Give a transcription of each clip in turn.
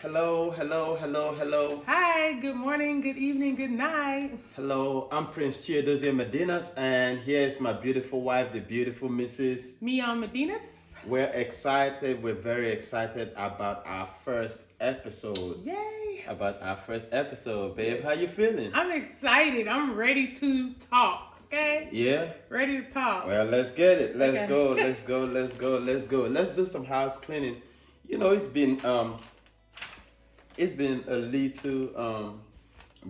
Hello, hello, hello, hello. Hi, good morning, good evening, good night. Hello, I'm Prince Chiedozie Meon, and here's my beautiful wife, the beautiful Mrs. Meon Medinas. We're excited, we're very excited about our first episode. Yay! About our first episode, babe. How you feeling? I'm excited. I'm ready to talk, okay? Yeah? Ready to talk. Well, let's get it. Let's Okay. go, let's go, let's go, let's go. Let's do some house cleaning. You know, it's been a little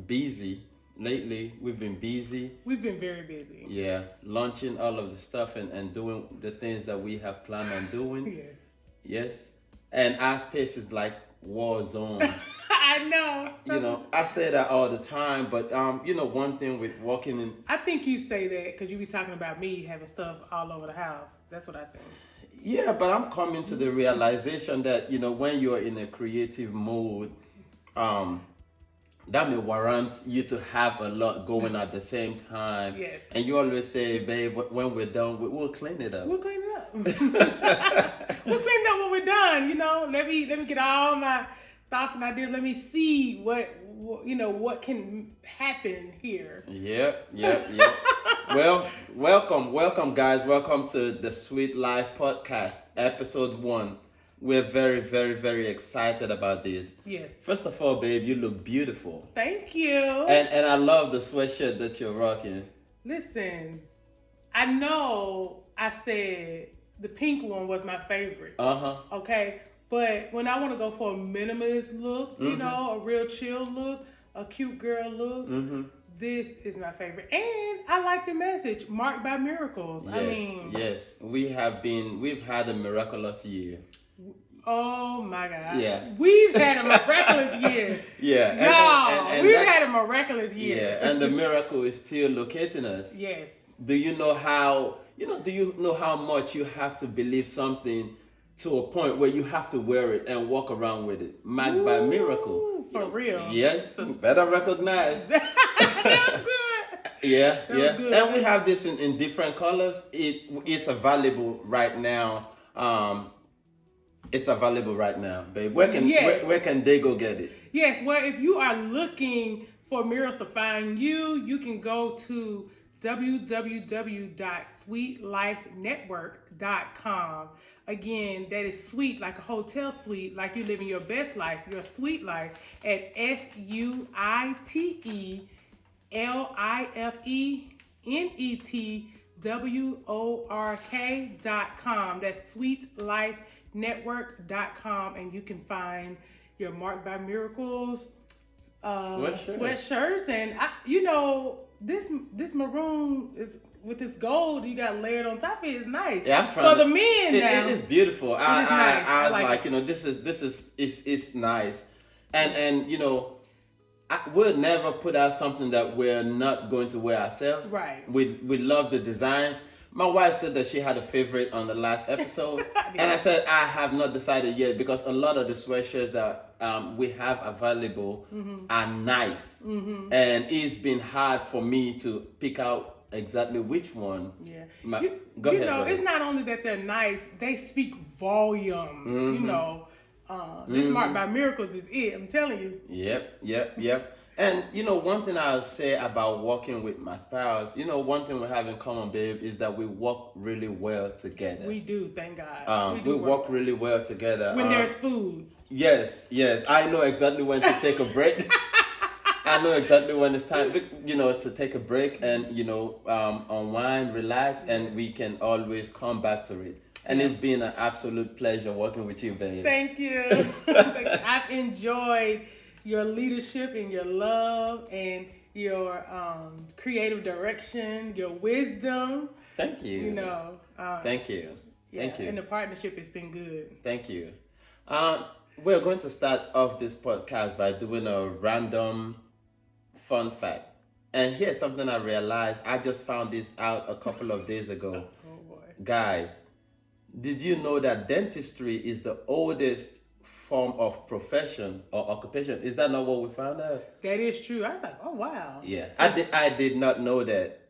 busy lately. We've been busy. We've been very busy. Yeah, launching all of the stuff and doing the things that we have planned on doing. Yes. Yes. And our space is like war zone. I know. You know, I say that all the time, but you know, one thing with walking in. I think you say that because you be talking about me having stuff all over the house. That's what I think. Yeah, but I'm coming to the realization that, you know, when you're in a creative mode, that may warrant you to have a lot going at the same time. Yes. And you always say, babe, when we're done, we'll clean it up. We'll clean it up. We'll clean it up when we're done. You know, let me get all my thoughts and ideas. Let me see what can happen here. Yep. Well, welcome, guys. Welcome to the Sweet Life Podcast, episode 1. We're very, very, very excited about this. Yes. First of all, babe, you look beautiful. Thank you. And I love the sweatshirt that you're rocking. Listen, I know I said the pink one was my favorite. Okay. But when I want to go for a minimalist look, you know, a real chill look, a cute girl look, this is my favorite. And I like the message, marked by miracles. Yes. We've had a miraculous year. Oh my God. Yeah. We've had a miraculous year. Yeah. We've had a miraculous year. Yeah, and the miracle is still locating us. Yes. Do you know how much you have to believe something to a point where you have to wear it and walk around with it, marked by miracle? For real. Yeah, better recognize. That was good. Yeah. Good. And we have this in different colors. It's available right now. It's available right now, babe. Where can they go get it? Yes, well, if you are looking for mirrors to find you, you can go to www.sweetlifenetwork.com. Again, that is sweet like a hotel suite, like you're living your best life, your sweet life, at SuiteLifenetwork.com. That's sweetlifenetwork.com, and you can find your Marked by Miracles sweatshirts, and this maroon is with this gold you got layered on top of it is nice. Yeah, for the men now. It is beautiful. Nice. I was like, it. you know, this is nice, and you know, we'll never put out something that we're not going to wear ourselves. Right. We love the designs. My wife said that she had a favorite on the last episode, and I said I have not decided yet because a lot of the sweatshirts that we have available are nice, and it's been hard for me to pick out exactly which one. Yeah. Go ahead. It's not only that they're nice; they speak volumes. You know, this Marked by Miracles is it. I'm telling you. Yep. And, you know, one thing I'll say about walking with my spouse, you know, one thing we have in common, babe, is that we work really well together. We do, thank God. We work really well together. When there's food. Yes. I know exactly when to take a break. I know exactly when it's time, you know, to take a break and, you know, unwind, relax, and we can always come back to it. And it's been an absolute pleasure working with you, babe. Thank you. I've enjoyed your leadership and your love and your creative direction, your wisdom. Thank you. You know. Thank you. Yeah, Thank you. And the partnership has been good. Thank you. We're going to start off this podcast by doing a random fun fact. And here's something I realized. I just found this out a couple of days ago. Oh boy. Guys, did you know that dentistry is the oldest form of profession or occupation? Is that not what we found out? That is true. I was like, oh wow. Yes. I did not know that.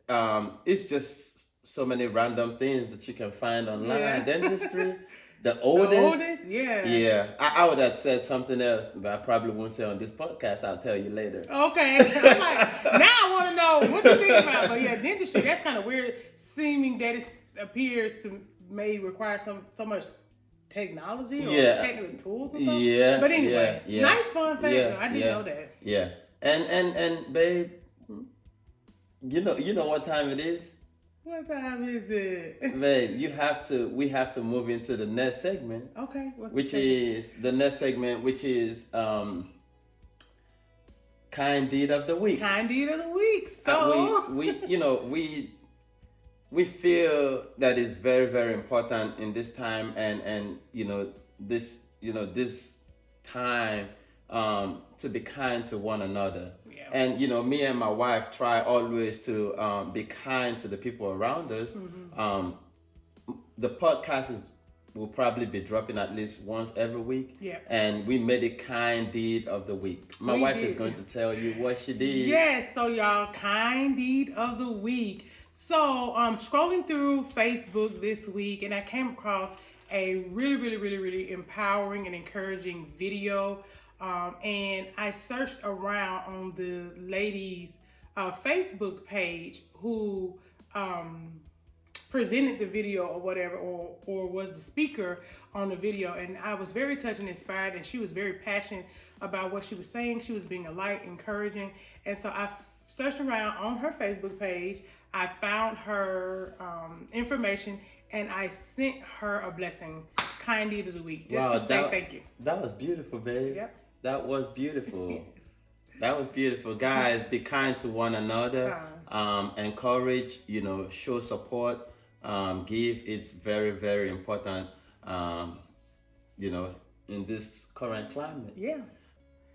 It's just so many random things that you can find online. Yeah. Dentistry. The oldest? The oldest? Yeah. Yeah. I would have said something else, but I probably won't say on this podcast. I'll tell you later. Okay. I'm like, now I want to know what you think about. But yeah, dentistry, that's kind of weird, seeming that it appears to may require so much technology or technical tools and stuff. Yeah. But anyway, nice fun fact. I didn't know that. Yeah. And babe, you know what time it is? What time is it? Babe, we have to move into the next segment. Okay. The next segment, which is kind deed of the week. Kind deed of the week. So we feel that is very, very important in this time and this time to be kind to one another. Yeah. And me and my wife try always to be kind to the people around us. Mm-hmm. The podcast will probably be dropping at least once every week. Yeah. And we made a kind deed of the week. My wife is going to tell you what she did. Yes, so y'all, kind deed of the week. So scrolling through Facebook this week, and I came across a really empowering and encouraging video. And I searched around on the lady's Facebook page who presented the video or whatever, or was the speaker on the video. And I was very touched and inspired, and she was very passionate about what she was saying. She was being a light, encouraging. And so I searched around on her Facebook page. I found her information, and I sent her a blessing, kind deed of the week, just to say thank you. That was beautiful, babe. Yep. That was beautiful. Yes. That was beautiful. Guys, be kind to one another. Encourage, show support, give. It's very, very important, in this current climate. Yeah.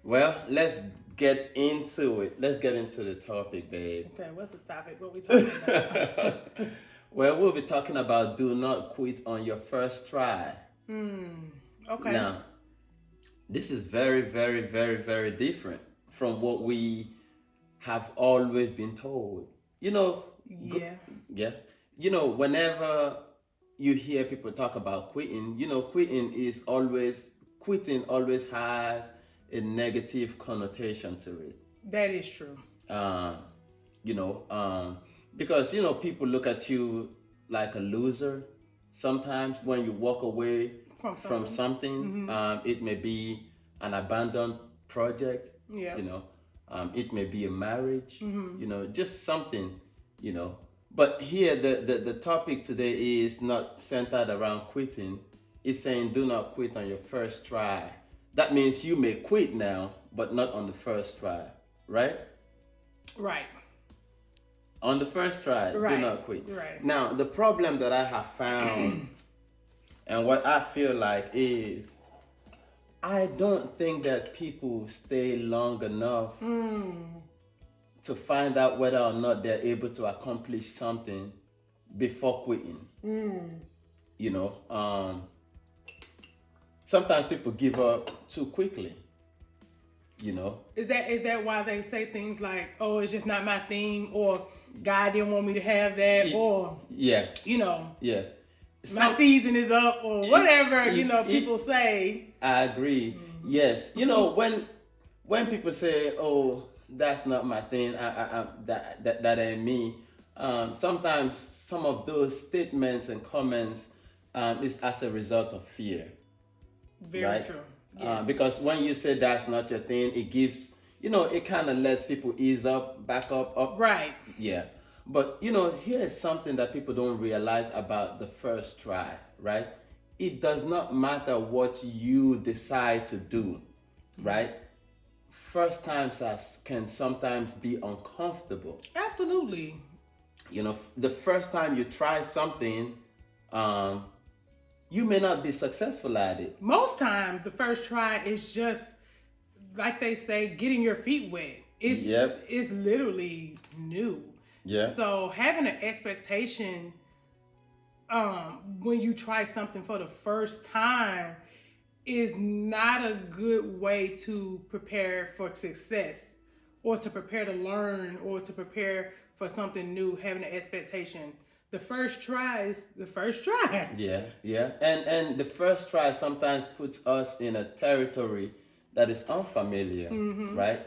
Well, let's get into it. Let's get into the topic, babe. Okay, what's the topic? What we talking about? Well, we'll be talking about do not quit on your first try. Okay. Now, this is very, very, very, very different from what we have always been told. Whenever you hear people talk about quitting, quitting always has a negative connotation to it. That is true. Because people look at you like a loser. Sometimes when you walk away from something, mm-hmm. It may be an abandoned project. Yeah. It may be a marriage. Mm-hmm. Just something. But here the topic today is not centered around quitting. It's saying do not quit on your first try. That means you may quit now, but not on the first try, right? Right. On the first try, do not quit. Right. Now, the problem that I have found and what I feel like is I don't think that people stay long enough to find out whether or not they're able to accomplish something before quitting. Sometimes people give up too quickly. Is that why they say things like, "Oh, it's just not my thing," or "God didn't want me to have that," or yeah, my season is up, or whatever people say. I agree. Mm-hmm. Yes, when people say, "Oh, that's not my thing," that ain't me. Sometimes some of those statements and comments is as a result of fear. Very true. Yes. Because when you say that's not your thing, it gives, it kind of lets people ease up, back up. Right. Yeah. But, here is something that people don't realize about the first try, right? It does not matter what you decide to do, right? First times can sometimes be uncomfortable. Absolutely. The first time you try something, you may not be successful at it. Most times, the first try is just, like they say, getting your feet wet. It's literally new. Yeah. So having an expectation when you try something for the first time is not a good way to prepare for success, or to prepare to learn, or to prepare for something new. Having an expectation the first try is the first try. Yeah. And the first try sometimes puts us in a territory that is unfamiliar, right?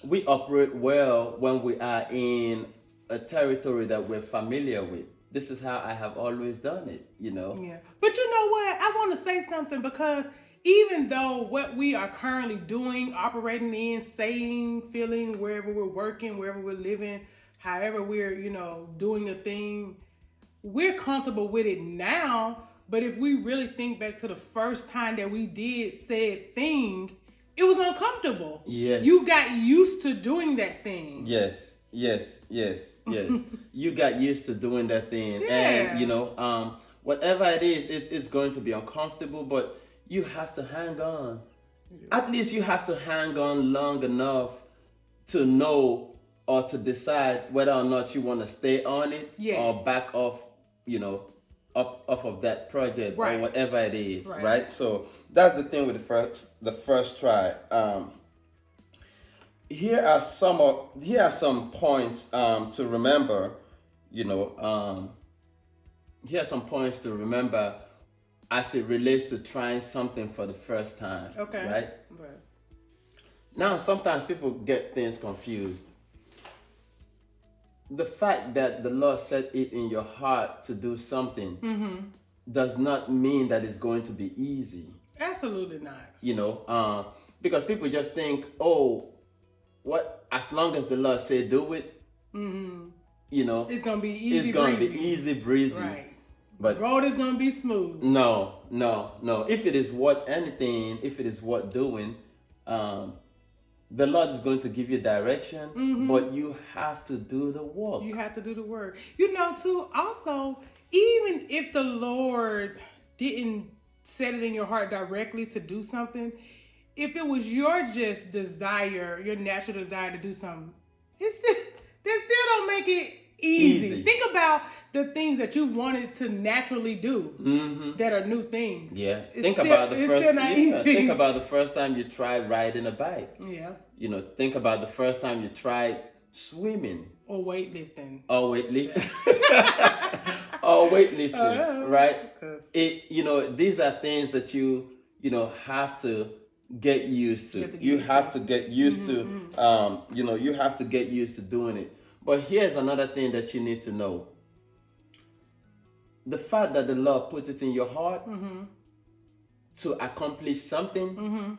We operate well when we are in a territory that we're familiar with. This is how I have always done it, you know? Yeah. But you know what? I want to say something, because even though what we are currently doing, operating in, saying, feeling, wherever we're working, wherever we're living, however we're, doing a thing, we're comfortable with it now. But if we really think back to the first time that we did said thing, it was uncomfortable. Yes. You got used to doing that thing. Yes. You got used to doing that thing. Yeah. And, whatever it is, it's going to be uncomfortable, but you have to hang on. Yeah. At least you have to hang on long enough to know or to decide whether or not you want to stay on it, yes, or back off, off of that project, right, or whatever it is, right? So that's the thing with the first try. Here are some points to remember. Here are some points to remember as it relates to trying something for the first time. Okay. Right? Now, sometimes people get things confused. The fact that the Lord set it in your heart to do something does not mean that it's going to be easy. Absolutely not. Because people just think, as long as the Lord say do it, it's gonna be easy. It's gonna be easy breezy. Right. But the road is gonna be smooth. No. If it is worth anything, if it is worth doing, the Lord is going to give you direction, but you have to do the work. You have to do the work. Too, also, even if the Lord didn't set it in your heart directly to do something, if it was your just desire, your natural desire to do something, that still don't make it easy. Think about the things that you wanted to naturally do that are new things. Yeah. Think about the first time you tried riding a bike. Yeah. Think about the first time you tried swimming. Or weightlifting. Right? These are things that you have to get used to. You have to get used to, you have to get used to doing it. But here's another thing that you need to know. The fact that the Lord put it in your heart to accomplish something,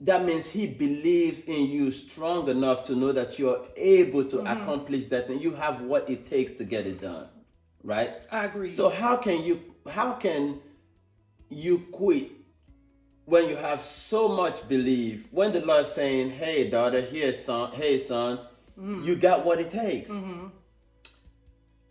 that means He believes in you strong enough to know that you're able to accomplish that thing. You have what it takes to get it done, right? I agree. So how can you quit when you have so much belief? When the Lord's saying, "Hey, daughter, hey, son, you got what it takes."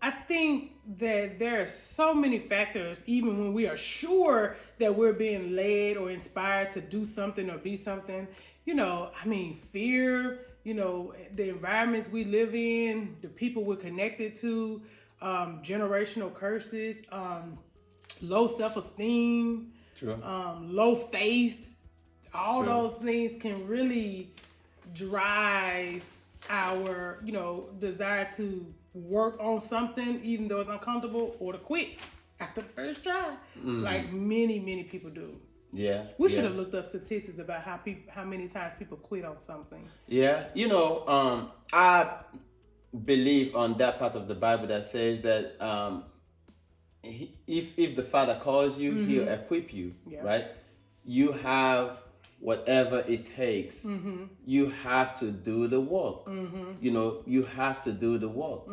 I think that there are so many factors, even when we are sure that we're being led or inspired to do something or be something. Fear, the environments we live in, the people we're connected to, generational curses, low self-esteem, True. Low faith. All those things can really drive our, desire to work on something, even though it's uncomfortable, or to quit after the first try, like many people do. Yeah. We should have looked up statistics about how many times people quit on something. Yeah. I believe on that part of the Bible that says that if the Father calls you, He'll equip you, right? You have whatever it takes. You have to do the work. You have to do the work.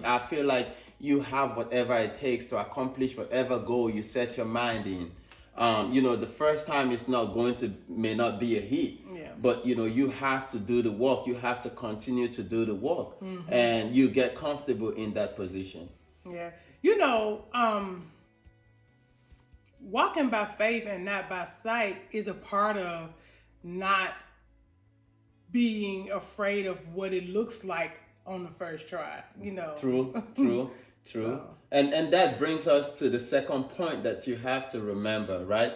I feel like you have whatever it takes to accomplish whatever goal you set your mind in. The first time may not be a hit, but you have to do the work. You have to continue to do the work, and you get comfortable in that position. Yeah. Walking by faith and not by sight is a part of not being afraid of what it looks like on the first try, True. So. And that brings us to the second point that you have to remember, right?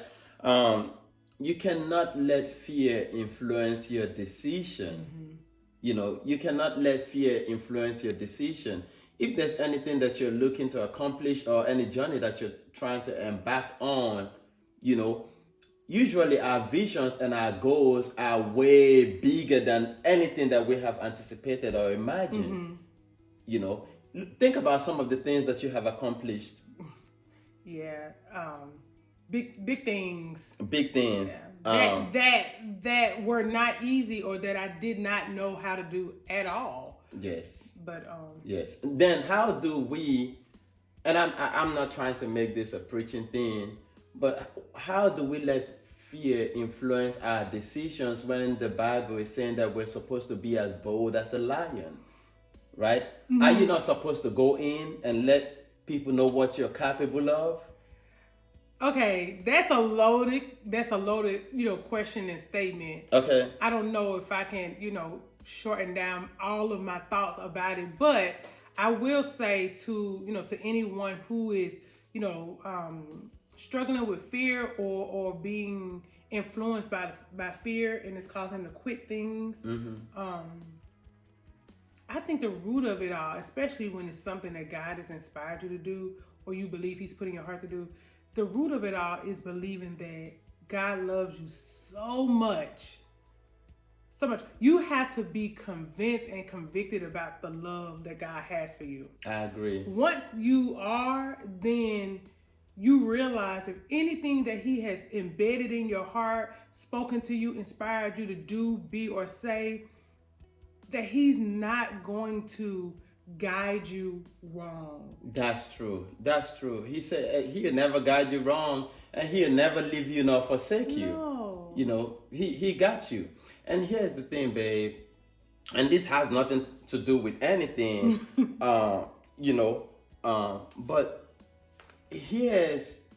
You cannot let fear influence your decision. You cannot let fear influence your decision. if there's anything that you're looking to accomplish or any journey that you're trying to embark on, you know, usually our visions and our goals are way bigger than anything that we have anticipated or imagined. You know, think about some of the things that you have accomplished. Yeah, big things. Big things. Yeah. That were not easy, or that I did not know how to do at all. Yes. But yes. Then how do we? And I'm not trying to make this a preaching thing, but how do we let fear influence our decisions when the Bible is saying that we're supposed to be as bold as a lion, right? Are you not supposed to go in and let people know what you're capable of? Okay, that's a loaded, question and statement. Okay. I don't know if I can, shorten down all of my thoughts about it, but I will say to anyone who is, struggling with fear or being influenced by fear and it's causing them to quit things. I think the root of it all, especially when it's something that God has inspired you to do or you believe he's putting in your heart to do, the root of it all is believing that God loves you so much. So much. You have to be convinced and convicted about the love that God has for you. I agree. Once you are, then you realize if anything that he has embedded in your heart, spoken to you, inspired you to do, be, or say, that he's not going to guide you wrong. That's true. That's true. He said he'll never guide you wrong, and he'll never leave you nor forsake you. No. You know, he got you. And here's the thing, babe, and this has nothing to do with anything, but here's,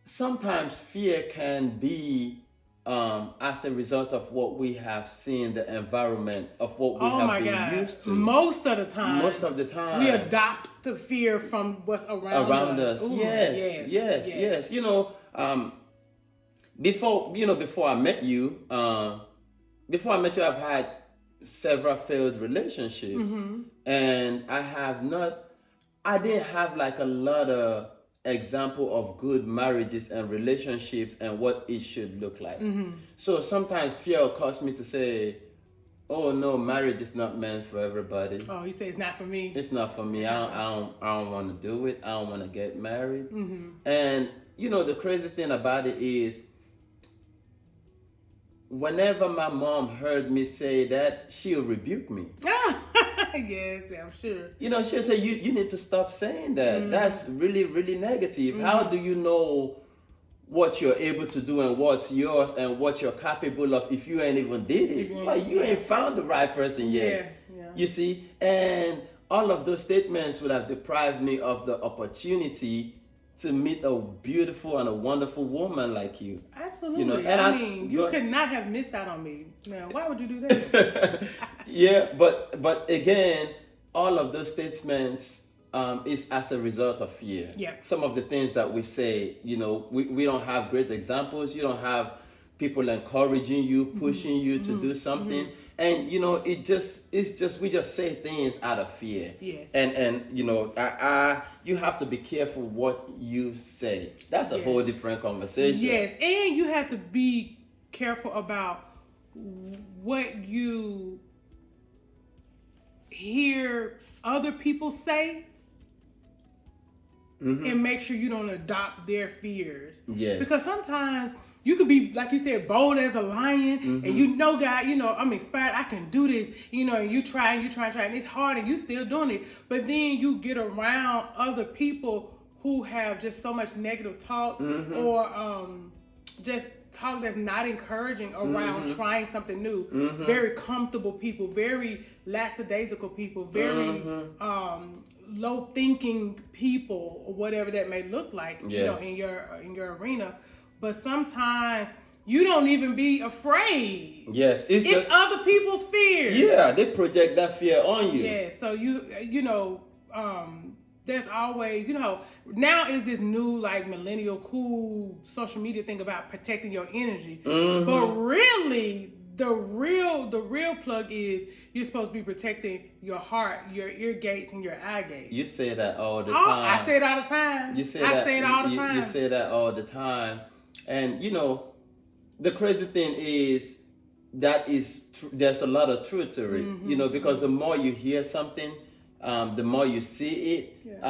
sometimes fear can be as a result of what we have seen, the environment of what we have been used to. Most of the time, we adopt the fear from what's around us. Ooh, yes. Before I met you, I've had several failed relationships, and I didn't have like a lot of example of good marriages and relationships and what it should look like. So sometimes fear will cause me to say, oh no, marriage is not meant for everybody. Oh, you say it's not for me. It's not for me. I don't want to do it. I don't want to get married. And the crazy thing about it is, whenever my mom heard me say that, she'll rebuke me. Yes, I'm sure. She'll say, you need to stop saying that. That's really, really negative. How do you know what you're able to do and what's yours and what you're capable of if you ain't even did it? You ain't found the right person yet. Yeah. You see? And all of those statements would have deprived me of the opportunity to meet a beautiful and a wonderful woman like you. Absolutely. And you could not have missed out on me. Now, why would you do that? Yeah, but again, all of those statements is as a result of fear. Yeah. Some Some of the things that we say, we don't have great examples. You don't have people encouraging you, pushing you to do something. And we just say things out of fear. Yes. And you have to be careful what you say. That's a whole different conversation. Yes, and you have to be careful about what you hear other people say. And make sure you don't adopt their fears. Yes. Because sometimes you could be, like you said, bold as a lion, and God, I'm inspired, I can do this, and you try, and it's hard, and you still doing it. But then you get around other people who have just so much negative talk or just talk that's not encouraging around trying something new. Very comfortable people, very lackadaisical people, very low thinking people, or whatever that may look like, in your arena. But sometimes you don't even be afraid. Yes, it's just other people's fears. Yeah, they project that fear on you. Yeah, so there's always, now is this new like millennial cool social media thing about protecting your energy. But really, the real plug is, you're supposed to be protecting your heart, your ear gates, and your eye gates. You say that all the time. I say it all the time. You say I say it all the time. You say that all the time. And, the crazy thing is that there's a lot of truth to it, because the more you hear something, the more you see it,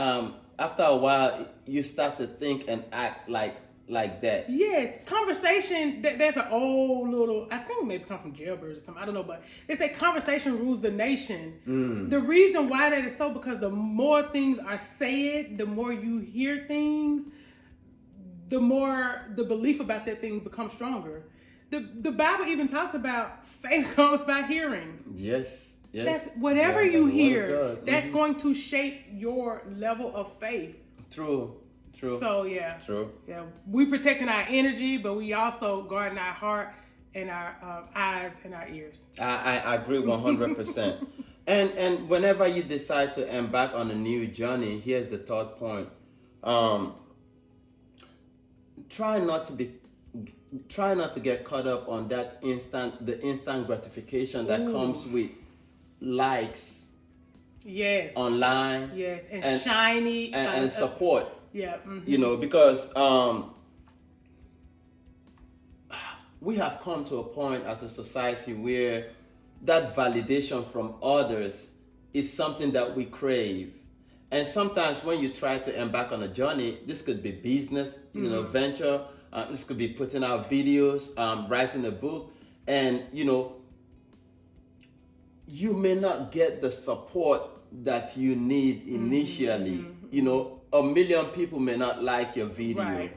after a while, you start to think and act like that. Yes, conversation. There's an old little, I think maybe come from jailbirds or something. I don't know, but they say conversation rules the nation. The reason why that is so, because the more things are said, the more you hear things, the more the belief about that thing becomes stronger. The Bible even talks about faith comes by hearing. Yes. That's whatever you hear, that's going to shape your level of faith. True. So True. Yeah, we protecting our energy, but we also guarding our heart and our eyes and our ears. I agree 100%. And whenever you decide to embark on a new journey, here's the third point. Try not to get caught up on the instant gratification that comes with likes. Yes. Online. Yes, and shiny and support. Yeah. Because we have come to a point as a society where that validation from others is something that we crave. And sometimes when you try to embark on a journey, this could be business, venture. This could be putting out videos, writing a book, and you may not get the support that you need initially. 1 million people may not like your video. Right.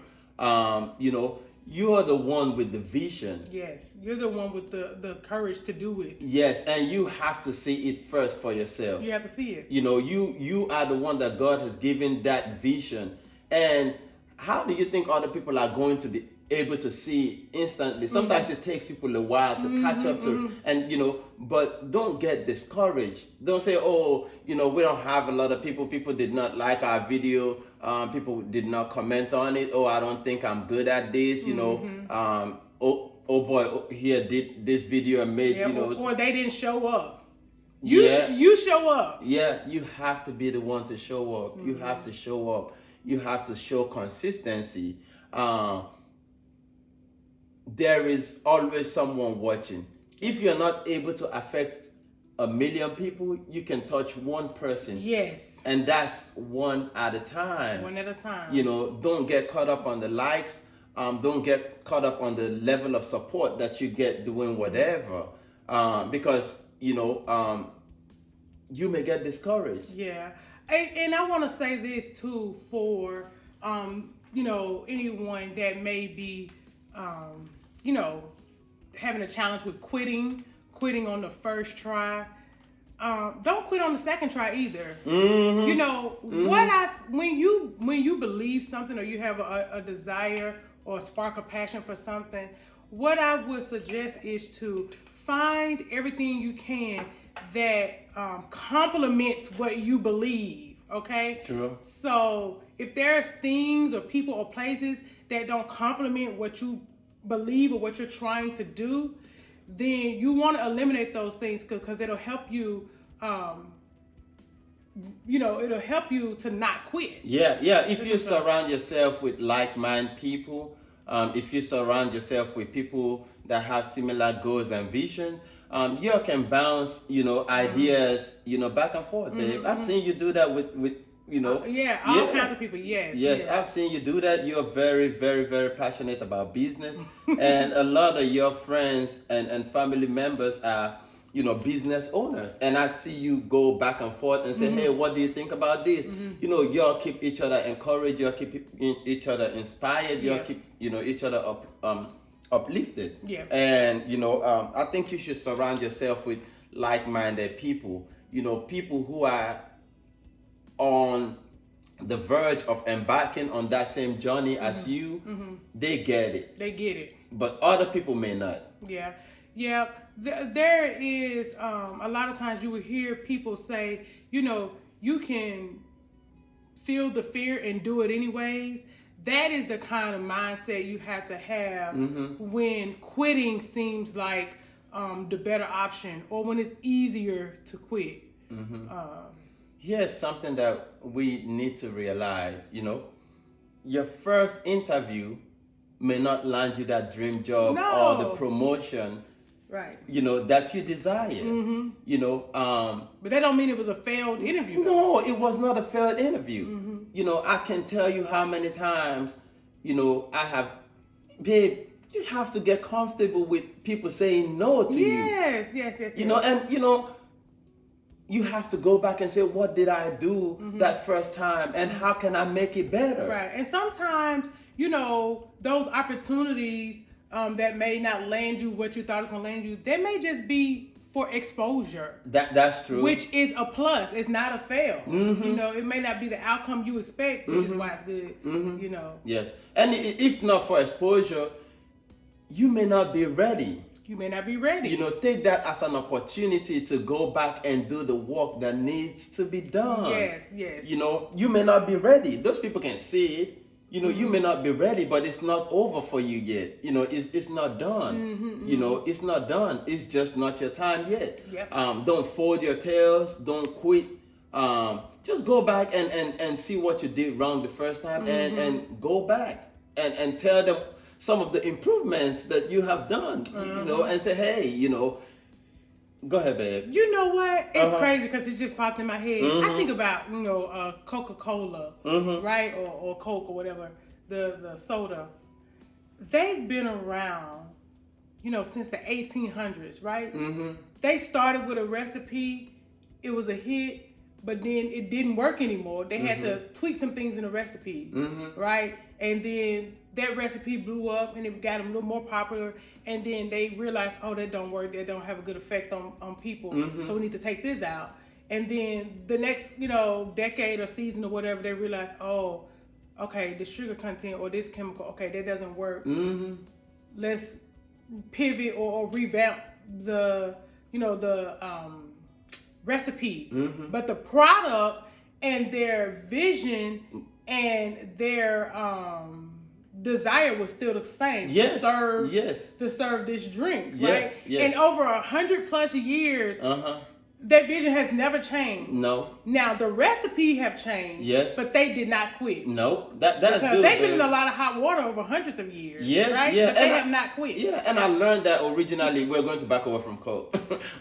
You are the one with the vision. Yes, you're the one with the courage to do it. Yes, and you have to see it first for yourself. You have to see it. You are the one that God has given that vision. And how do you think other people are going to be able to see instantly? Sometimes it takes people a while to catch up to, and but don't get discouraged. Don't say, we don't have a lot of people did not like our video, people did not comment on it, I don't think I'm good at this, oh boy, here did this video and made, or they didn't show up. You show up. Yeah, you have to be the one to show up. You have to show up. You have to show consistency. There is always someone watching. If you're not able to affect 1 million people, you can touch one person. Yes. And that's one at a time. One at a time. Don't get caught up on the likes. Don't get caught up on the level of support that you get doing whatever. Because, you may get discouraged. Yeah. And I want to say this too for, anyone that may be, having a challenge with quitting on the first try. Don't quit on the second try either. When you believe something or you have a desire or a spark of passion for something, what I would suggest is to find everything you can that complements what you believe. Okay? True. So if there's things or people or places that don't complement what you believe or what you're trying to do, then you want to eliminate those things because it'll help you, it'll help you to not quit. Yeah. If you surround yourself with like-minded people, if you surround yourself with people that have similar goals and visions, you can bounce, ideas, back and forth, babe. I've seen you do that with all kinds of people. Yes. I've seen you do that. You're very, very, very passionate about business, and a lot of your friends and family members are, business owners. And I see you go back and forth and say, hey, what do you think about this? Y'all keep each other encouraged. Y'all keep each other inspired. Y'all keep, each other uplifted. Yeah. And, I think you should surround yourself with like-minded people, people who are on the verge of embarking on that same journey as you. They get it. But other people may not. Yeah. There is a lot of times you will hear people say, you can feel the fear and do it anyways. That is the kind of mindset you have to have when quitting seems like the better option, or when it's easier to quit. Here's something that we need to realize, your first interview may not land you that dream job or the promotion, right? That you desire. But that don't mean it was a failed interview. No, it was not a failed interview. I can tell you how many times, I have, babe, you have to get comfortable with people saying no to you. Yes. And you have to go back and say, what did I do that first time, and how can I make it better? Right. And sometimes, those opportunities that may not land you what you thought it was going to land you, they may just be for exposure. That's true. Which is a plus. It's not a fail. It may not be the outcome you expect, which is why it's good. Yes. And if not for exposure, you may not be ready. You may not be ready. Take that as an opportunity to go back and do the work that needs to be done. Yes. You may not be ready. Those people can see it. You may not be ready, but it's not over for you yet. It's not done. It's not done. It's just not your time yet. Yep. Don't fold your tails. Don't quit. Just go back and see what you did wrong the first time, and go back and tell them some of the improvements that you have done, and say, hey, go ahead, babe. You know what? It's crazy because it just popped in my head. I think about, CocaCola, right? Or Coke or whatever, the soda. They've been around, since the 1800s, right? They started with a recipe. It was a hit, but then it didn't work anymore. They had to tweak some things in the recipe, right? And then that recipe blew up and it got them a little more popular, and then they realized, oh, that don't work, that don't have a good effect on people, so we need to take this out. And then the next, decade or season or whatever, they realized, oh, okay, the sugar content or this chemical, okay, that doesn't work. Let's pivot or revamp the recipe. But the product and their vision and their desire was still the same. Yes. To serve this drink, right? Yes. And over 100+ years, that vision has never changed. No. Now the recipe have changed. Yes. But they did not quit. No. That's because good. They've been in a lot of hot water over hundreds of years. Yeah. Right? Yeah. But they have not quit. Yeah. And I learned that originally, we're going to back away from Coke.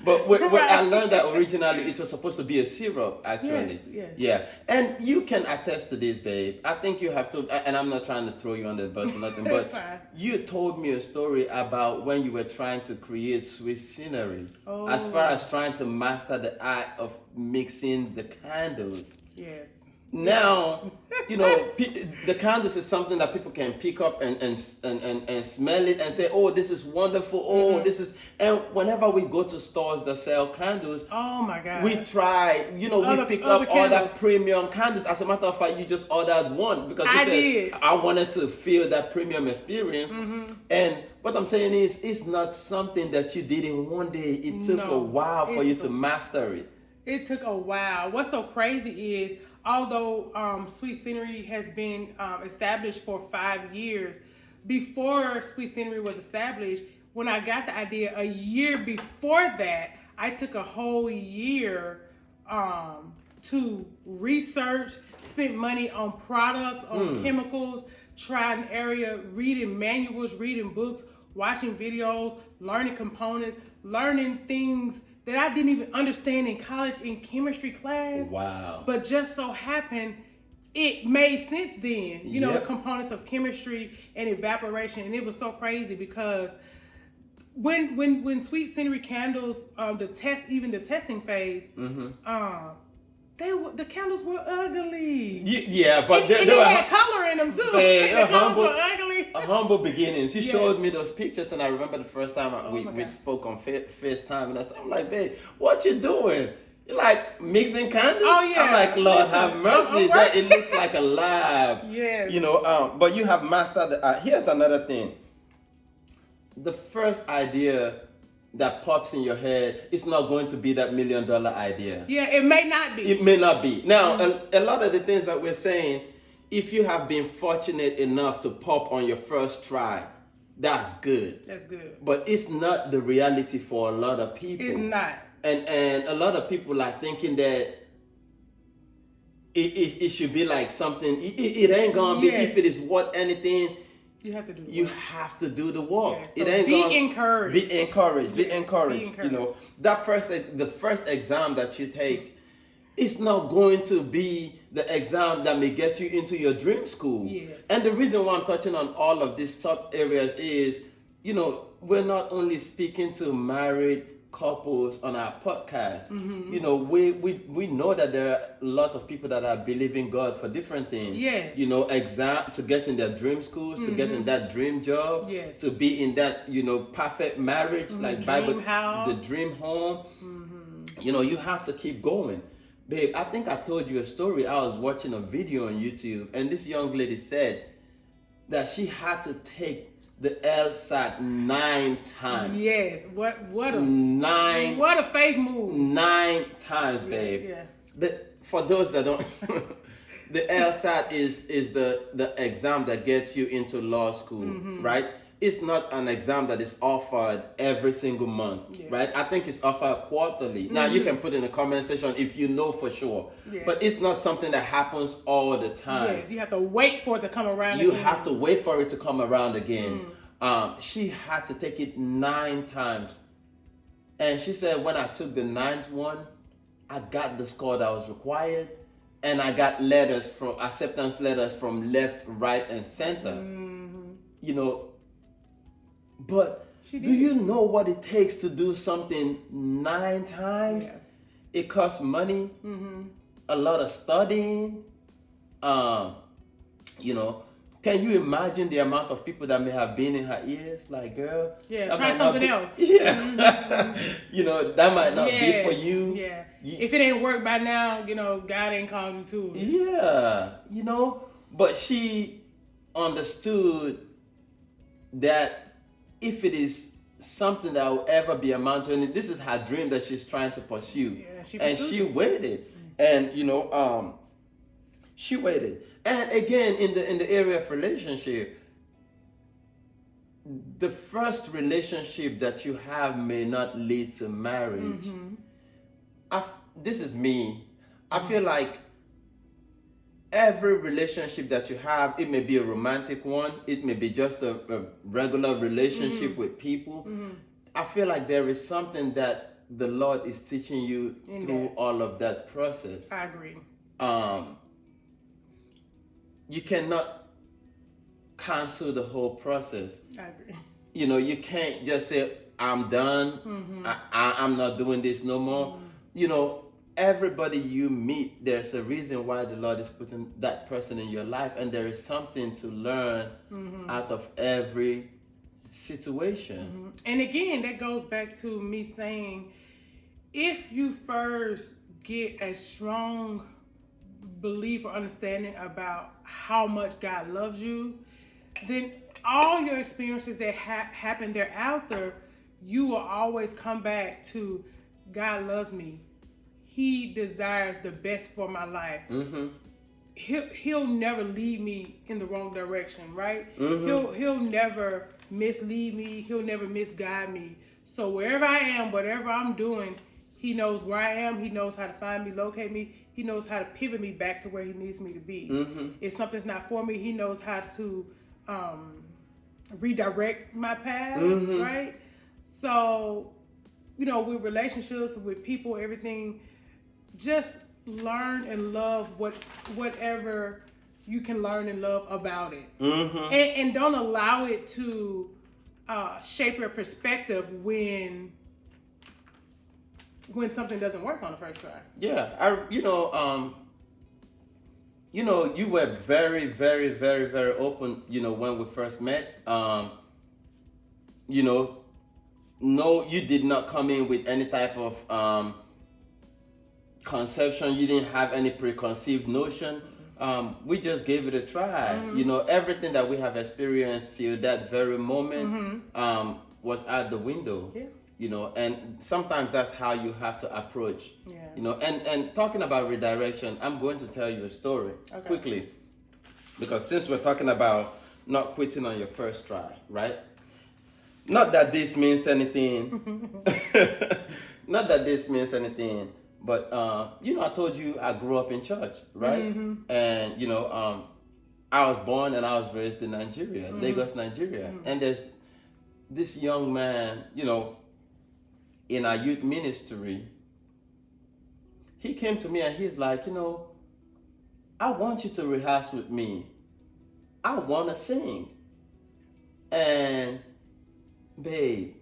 But I learned that originally it was supposed to be a syrup, actually. Yes. Yeah. And you can attest to this, babe. I think you have to, and I'm not trying to throw you under the bus or nothing, but fine. You told me a story about when you were trying to create sweet scenery. Oh. As far as trying to master the art of mixing the candles. Yes. Now, the candles is something that people can pick up and smell it and say, oh, this is wonderful. Oh, this is, and whenever we go to stores that sell candles, oh my God, we try, we pick up all that premium candles. As a matter of fact, you just ordered one because you said, I wanted to feel that premium experience. And what I'm saying is, it's not something that you did in one day. It took a while for you to master it. It took a while. What's so crazy is, although Sweet Scenery has been established for 5 years, before Sweet Scenery was established, when I got the idea a year before that, I took a whole year to research, spent money on products, on chemicals, tried an area, reading manuals, reading books, watching videos, learning components, learning things that I didn't even understand in college in chemistry class. Wow. But just so happened it made sense then. The components of chemistry and evaporation. And it was so crazy because when Sweet Scenery Candles, the testing phase, the candles were ugly. Yeah, but they had color in them too. The candles were ugly. Humble beginnings. He showed me those pictures, and I remember the first time we spoke on FaceTime, and I'm like, babe, what you doing? You're like mixing candles? Oh yeah. I'm like, Lord have mercy. That it looks like a lab. Yes. But you have mastered the art. Here's another thing. The first idea that pops in your head is not going to be that $1 million idea. Yeah, it may not be. It may not be. Now, a lot of the things that we're saying, if you have been fortunate enough to pop on your first try, that's good. That's good. But it's not the reality for a lot of people. It's not. And a lot of people are thinking that it should be like something. It ain't gonna be, if it is worth anything. You have to do the work. You have to do the work. Yeah, so it ain't be gonna, encouraged. Be encouraged. Yes, be encouraged. be encouraged. You know, the first exam that you take, it's not going to be the exam that may get you into your dream school. Yes. And the reason why I'm touching on all of these top areas is, you know, we're not only speaking to married couples on our podcast. You know, we know that there are a lot of people that are believing God for different things. Yes. You know, exam to get in their dream schools, to get in that dream job, yes, to be in that, you know, perfect marriage, like dream Bible house, the dream home. You know, you have to keep going. Babe, I think I told you a story. I was watching a video on YouTube, and this young lady said that she had to take the LSAT 9 times. Yes. What a faith move. 9 times, babe. Yeah. For those that don't, the LSAT is the exam that gets you into law school, right? It's not an exam that is offered every single month, right? I think it's offered quarterly. Now, you can put in the comment section if you know for sure. Yes. But it's not something that happens all the time. Yes, you have to wait for it to come around You again. have to wait for it to come around again. She had to take it 9 times. And she said, when I took the 9th one, I got the score that was required. And I got acceptance letters from left, right, and center. You know, but do you know what it takes to do something 9 times? Yeah. It costs money, a lot of studying. You know, can you imagine the amount of people that may have been in her ears? Like, girl, try something else. Yeah, you know, that might not be for you. Yeah, if it ain't worked by now, you know, God ain't called you to it. Yeah, you know, but she understood that if it is something that will ever be amounting, and this is her dream that she's trying to pursue, and she waited, and you know, she waited. And again, in the area of relationship, the first relationship that you have may not lead to marriage. This is me. I feel like every relationship that you have, it may be a romantic one, it may be just a regular relationship with people. I feel like there is something that the Lord is teaching you through all of that process. I agree. You cannot cancel the whole process. I agree. You know, you can't just say, I'm done. I'm not doing this no more. You know, everybody you meet, there's a reason why the Lord is putting that person in your life, and there is something to learn out of every situation. And again, that goes back to me saying, if you first get a strong belief or understanding about how much God loves you, then all your experiences that happen thereafter, you will always come back to God loves me. He desires the best for my life. He'll never lead me in the wrong direction, right? He'll never mislead me. He'll never misguide me. So wherever I am, whatever I'm doing, He knows where I am. He knows how to find me, locate me. He knows how to pivot me back to where He needs me to be. If something's not for me, He knows how to redirect my paths, right? So, you know, with relationships, with people, everything, just learn and love whatever you can learn and love about it. And don't allow it to shape your perspective when something doesn't work on the first try. Yeah, you were very, very, very, very open, you know, when we first met. You know, no, you did not come in with any type of conception. You didn't have any preconceived notion. We just gave it a try. You know, everything that we have experienced till that very moment was out the window. You know, and sometimes that's how you have to approach. You know, and talking about redirection, I'm going to tell you a story quickly, because since we're talking about not quitting on your first try, right? Not that this means anything. Not that this means anything. But I told you I grew up in church, right? And I was born and I was raised in Nigeria, Lagos, Nigeria. And there's this young man, in our youth ministry. He came to me and he's like, I want you to rehearse with me. I want to sing. And babe,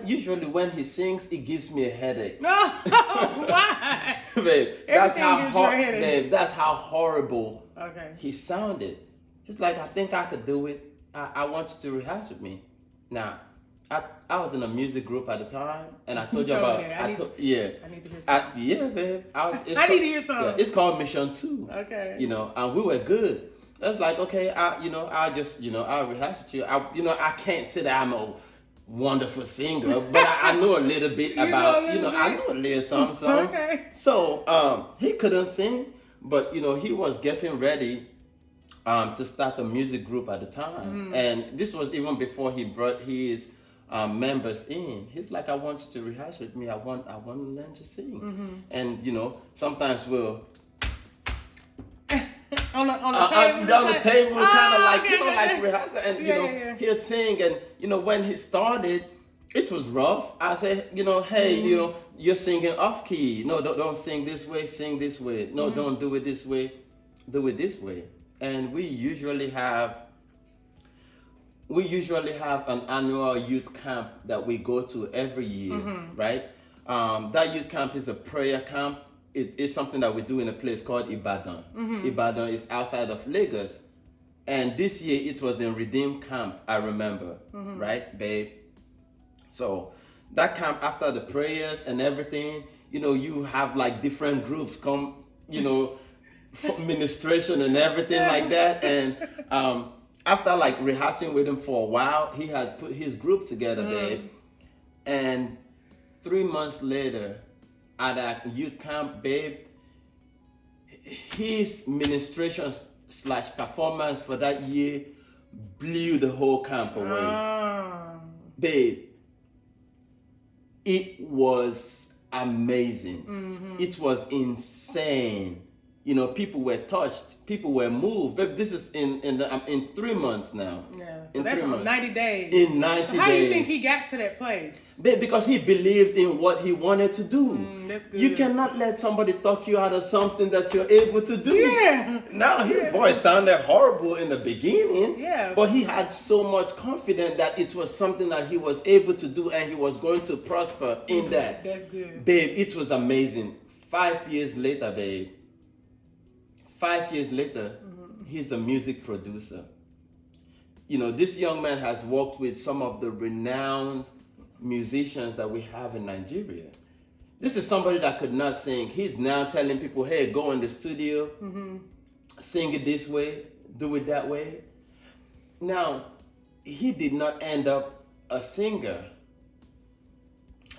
usually when he sings, it gives me a headache. Why? Babe, that's how horrible he sounded. He's like, I think I could do it. I want you to rehearse with me. Now, I was in a music group at the time, and I told you about. I need to hear something. Babe. I need to hear something. Yeah, it's called Mission 2. Okay. And we were good. That's like, okay, I'll rehearse with you. I can't say that I'm a wonderful singer, but I know a little bit about, I know a little something. Okay. So he couldn't sing, but he was getting ready to start a music group at the time, and this was even before he brought his members in. He's like, I want you to rehearse with me. I want to learn to sing, and sometimes we'll. on the table, kind of like rehearsal, and he'll sing, and when he started, it was rough. I said, hey, you're singing off key. No, don't sing this way. Sing this way. No, don't do it this way. Do it this way. And we usually have an annual youth camp that we go to every year, right? That youth camp is a prayer camp. It is something that we do in a place called Ibadan. Ibadan is outside of Lagos. And this year it was in Redeem Camp, I remember, right, babe? So that camp, after the prayers and everything, you have like different groups come, for ministration and everything like that. And after like rehearsing with him for a while, he had put his group together, babe. And 3 months later, at that youth camp, babe, his ministration / performance for that year blew the whole camp away. Babe, it was amazing. It was insane. People were touched. People were moved. Babe, this is in 3 months now. Yeah, so that's 90 days. In 90 days. How do you think he got to that place? Babe, because he believed in what he wanted to do. That's good. You cannot let somebody talk you out of something that you're able to do. Yeah. Now, his voice sounded horrible in the beginning. Yeah. But he had so much confidence that it was something that he was able to do and he was going to prosper in that. That's good. Babe, it was amazing. 5 years later, babe. 5 years later, he's the music producer. This young man has worked with some of the renowned musicians that we have in Nigeria. This is somebody that could not sing. He's now telling people, hey, go in the studio, sing it this way, do it that way. Now, he did not end up a singer,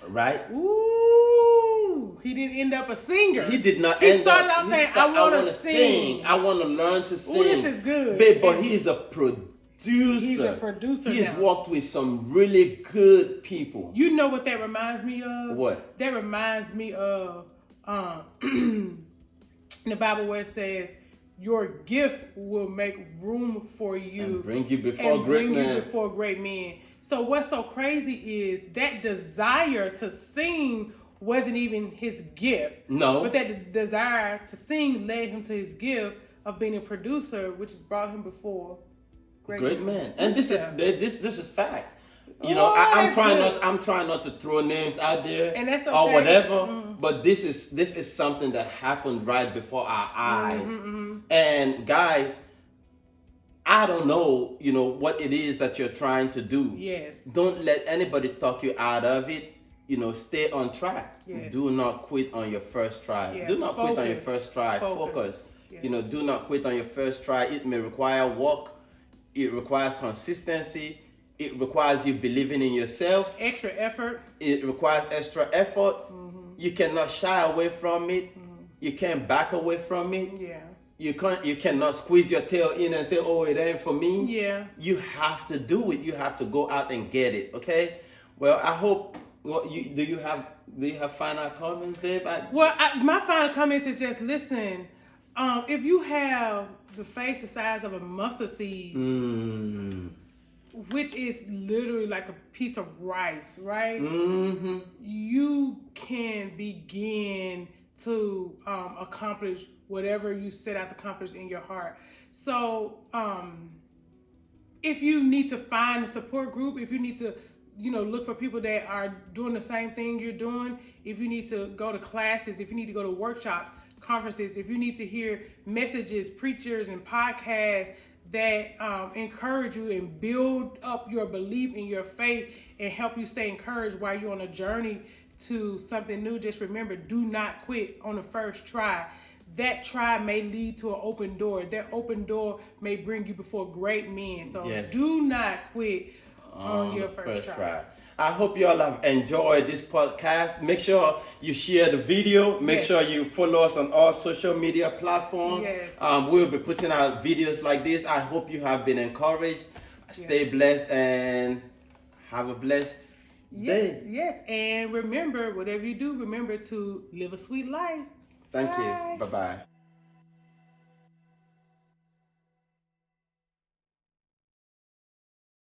right? Ooh, he didn't end up a singer. He did not He started out saying, I want to sing. I want to learn to sing. Ooh, this is good. Babe, but he's a producer. He's a producer. He's worked with some really good people. You know what that reminds me of? What? That reminds me of in the Bible where it says, your gift will make room for you. And bring you before great men. So what's so crazy is that desire to sing wasn't even his gift. No. But that desire to sing led him to his gift of being a producer, which has brought him before great men. And this is facts. I'm trying not to throw names out there, and that's okay. or whatever. But this is something that happened right before our eyes. And guys, I don't know, what it is that you're trying to do. Yes. Don't let anybody talk you out of it. Stay on track. Yes. Do not quit on your first try. Yeah. Do not quit on your first try. Focus. Yeah. Do not quit on your first try. It may require work. It requires consistency. It requires you believing in yourself. Extra effort. It requires extra effort. You cannot shy away from it. You can't back away from it. Yeah. you cannot squeeze your tail in and say, oh, it ain't for me. Yeah. You have to do it. You have to go out and get it. Okay. Well, I hope. Well, do you have final comments, babe? My final comments is just listen. If you have the face the size of a mustard seed, which is literally like a piece of rice, right? Mm-hmm. You can begin to accomplish whatever you set out to accomplish in your heart. So, if you need to find a support group, if you need to, look for people that are doing the same thing you're doing, if you need to go to classes, if you need to go to workshops, conferences, if you need to hear messages, preachers, and podcasts that encourage you and build up your belief in your faith and help you stay encouraged while you're on a journey to something new, just remember, do not quit on the first try. That try may lead to an open door. That open door may bring you before great men. So do not quit on your first try. I hope you all have enjoyed this podcast. Make sure you share the video. Make sure you follow us on all social media platforms. Yes. We'll be putting out videos like this. I hope you have been encouraged. Stay blessed and have a blessed day. Yes. And remember, whatever you do, remember to live a sweet life. Thank you. Bye-bye.